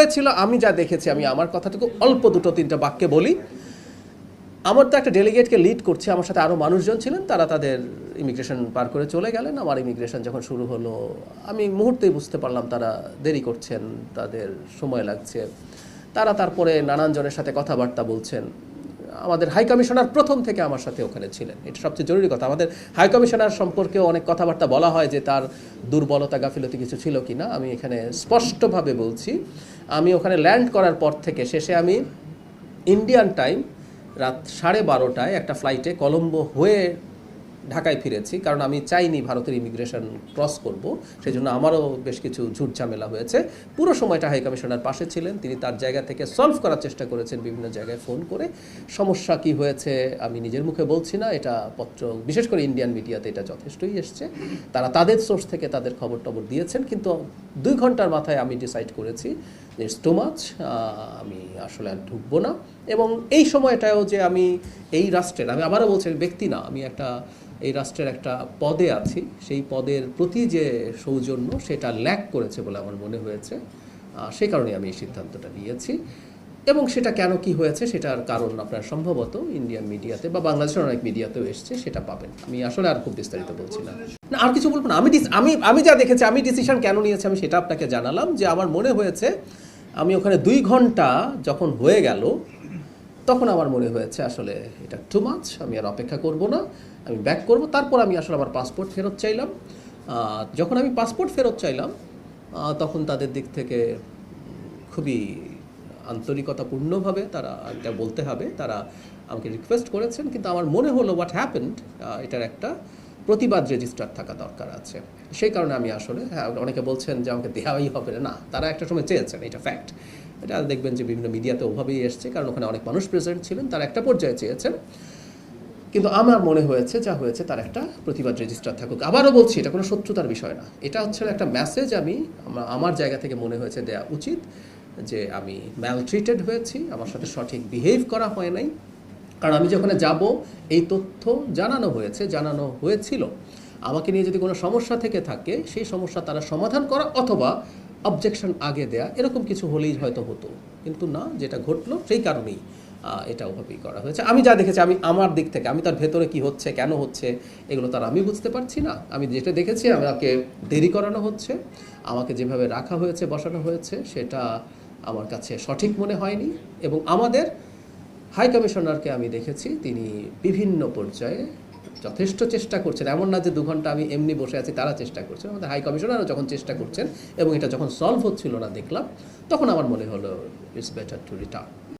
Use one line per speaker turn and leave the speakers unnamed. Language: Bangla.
হয়েছিল আমি যা দেখেছি, আমি আমার কথাটুকু অল্প দুটো তিনটা বাক্যে বলি। আমার তো একটা ডেলিগেটকে লিড করছে, আমার সাথে আরও মানুষজন ছিলেন, তারা তাদের ইমিগ্রেশন পার করে চলে গেলেন। আমার ইমিগ্রেশন যখন শুরু হলো আমি মুহূর্তেই বুঝতে পারলাম তারা দেরি করছেন, তাদের সময় লাগছে। তারা তারপরে নানান জনের সাথে কথাবার্তা বলছেন। আমাদের হাই কমিশনার প্রথম থেকে আমার সাথে ওখানে ছিলেন, এটা সবচেয়ে জরুরি কথা। আমাদের হাই কমিশনার সম্পর্কেও অনেক কথাবার্তা বলা হয় যে তার দুর্বলতা গাফিলতি কিছু ছিল কি না। আমি এখানে স্পষ্টভাবে বলছি, আমি ওখানে ল্যান্ড করার পর থেকে শেষে আমি ইন্ডিয়ান টাইম রাত 12:30টায় একটা ফ্লাইটে কলম্বো হয়ে ঢাকায় ফিরেছি, কারণ আমি চাইনি ভারতের ইমিগ্রেশন ক্রস করব। সেই জন্য আমারও বেশ কিছু ঝুট ঝামেলা হয়েছে। পুরো সময়টা হাই কমিশনার পাশে ছিলেন, তিনি তার জায়গা থেকে সলভ করার চেষ্টা করেছেন বিভিন্ন জায়গায় ফোন করে। সমস্যা কি হয়েছে আমি নিজের মুখে বলছি না, এটা পত্র বিশেষ করে ইন্ডিয়ান মিডিয়াতে এটা যথেষ্টই এসছে। তারা তাদের সোর্স থেকে তাদের খবর টবর দিয়েছেন, কিন্তু 2 ঘন্টার মাথায় আমি ডিসাইড করেছি যে ইটস টু মাচ, আমি আসলে আর ঢুকবো না। এবং এই সময়টাও যে আমি এই রাষ্ট্রের, আমি আবারও বলছি ব্যক্তি না, আমি একটা এই রাষ্ট্রের একটা পদে আছি, সেই পদের প্রতি যে সৌজন্য সেটা ল্যাক করেছে বলে আমার মনে হয়েছে। সেই কারণে আমি এই সিদ্ধান্তটা নিয়েছি। এবং সেটা কেন কি হয়েছে সেটার কারণ আপনার সম্ভবত ইন্ডিয়ান মিডিয়াতে বা বাংলাদেশের অনেক মিডিয়াতেও এসছে, সেটা পাবেন। আমি আসলে আর খুব বিস্তারিত বলছি না, আর কিছু বলবো না। আমি যা দেখেছি, আমি ডিসিশন কেন নিয়েছি আমি সেটা আপনাকে জানালাম। যে আমার মনে হয়েছে আমি ওখানে 2 ঘন্টা যখন হয়ে গেল তখন আমার মনে হয়েছে আসলে এটা টু মাচ, আমি আর অপেক্ষা করব না, আমি ব্যাক করব। তারপর আমি আসলে আমার পাসপোর্ট ফেরত চাইলাম। যখন আমি পাসপোর্ট ফেরত চাইলাম তখন তাদের দিক থেকে খুবই আন্তরিকতাপূর্ণভাবে তারা, এটা বলতে হবে, তারা আমাকে রিকোয়েস্ট করেছেন। কিন্তু আমার মনে হলো হোয়াট হ্যাপেন্ড, এটার একটা প্রতিবাদ রেজিস্টার থাকা দরকার আছে। সেই কারণে আমি আসলে, হ্যাঁ অনেকে বলছেন যে আমাকে দেওয়াই হবে না, তারা একটা সময় চেয়েছেন, এটা ফ্যাক্ট। এটা দেখবেন যে বিভিন্ন মিডিয়াতে ওভাবেই এসছে, কারণ ওখানে অনেক মানুষ প্রেজেন্ট ছিলেন, তারা একটা পর্যায়ে চেয়েছেন। কিন্তু আমার মনে হয়েছে যা হয়েছে তার একটা প্রতিবাদ রেজিস্টার থাকুক। আবারও বলছি, এটা কোনো শত্রুতার বিষয় না, এটা হচ্ছে একটা মেসেজ আমি আমার জায়গা থেকে মনে হয়েছে দেয়া উচিত, যে আমি ম্যালট্রিটেড হয়েছি, আমার সাথে সঠিক বিহেভ করা হয় নাই। কারণ আমি যখন যাব এই তথ্য জানানো হয়েছিল, আমাকে নিয়ে যদি কোনো সমস্যা থেকে থাকে সেই সমস্যা তারা সমাধান করা অথবা অবজেকশন আগে দেয়া, এরকম কিছু হলেই হয়তো হতো। কিন্তু না, যেটা ঘটলো সেই কারণেই এটা ওভাবেই করা হয়েছে। আমি যা দেখেছি, আমি আমার দিক থেকে, আমি তার ভেতরে কি হচ্ছে কেন হচ্ছে এগুলো তার আমি বুঝতে পারছি না। আমি যেটা দেখেছি, আমাকে দেরি করানো হচ্ছে, আমাকে যেভাবে রাখা হয়েছে বসানো হয়েছে সেটা আমার কাছে সঠিক মনে হয়নি। এবং আমাদের হাই কমিশনারকে আমি দেখেছি তিনি বিভিন্ন পর্যায়ে যথেষ্ট চেষ্টা করছেন। এমন না যে 2 ঘন্টা আমি এমনি বসে আছি, তারা চেষ্টা করছেন। আমাদের হাই কমিশনারও যখন চেষ্টা করছেন এবং এটা যখন সলভ হচ্ছিল না দেখলাম, তখন আমার মনে হলো ইটস বেটার টু রিটার্ন।